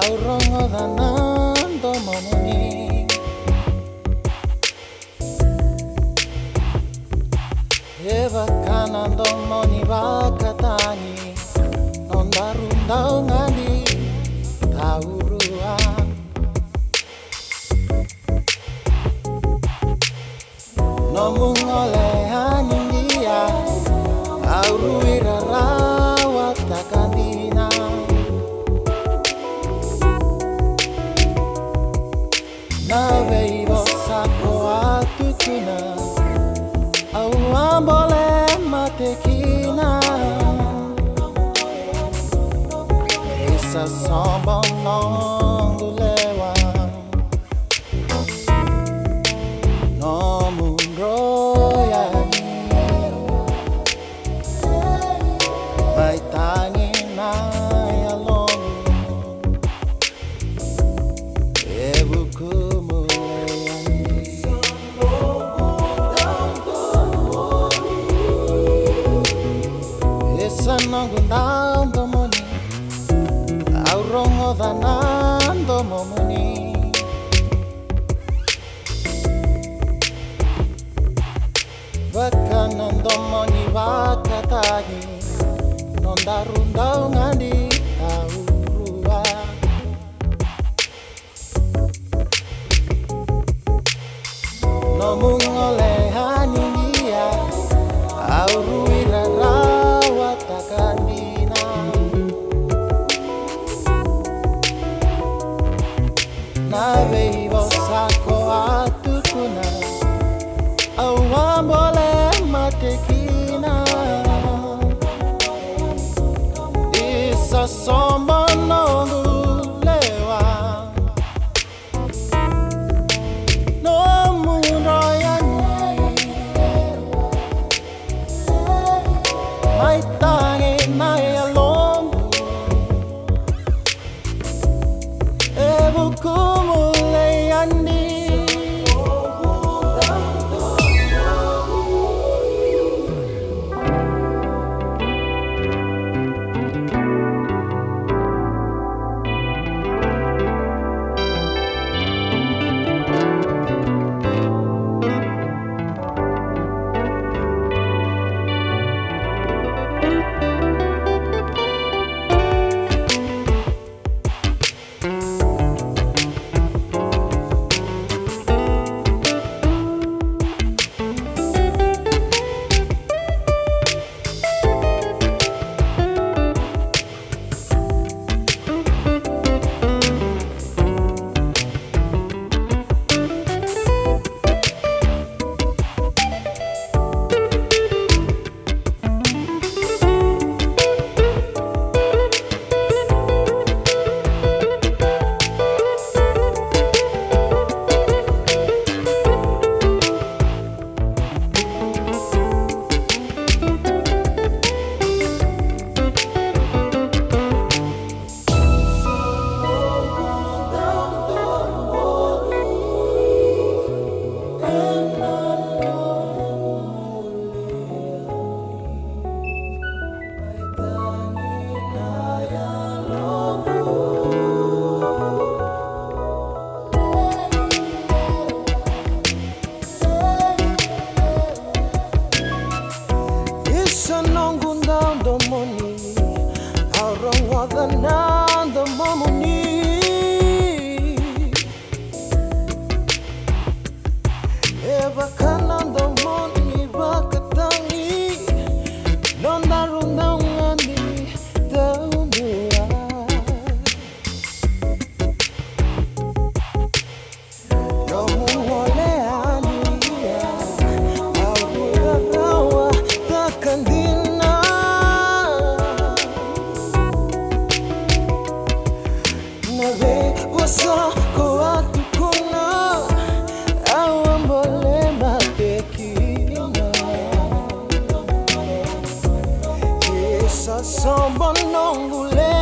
Aurongo danando momoni Eva kanando moni bakatani Non darundau ngadi taurua Nomung oleh hanindia Auruira rawat takandina Naveivo sako atukuna Au ambole matekina Esa sombong nongu lewa Nomun royani Mai tangi na yalongu Ebuku Noqu Daulomani Aurongo danando momoni Vakanando moni vakatagi Non darundau ngadi taurua Nomung oleh hanindia Auruira rawat takandina Naveivo sako atukuna Au ambole matekina Isa sombo nongu lewa Nomu royani Mai tangi na yalongu Ebuku muleyani Noqu Daulomani Aurongo danando momoni Eva kanando moni bakatani Non darundau ngadi taurua Nomung oleh hanindia Auruira rawat takandina Naveivo sako atukuna Au ambole matekina Esa sombo nongu lewa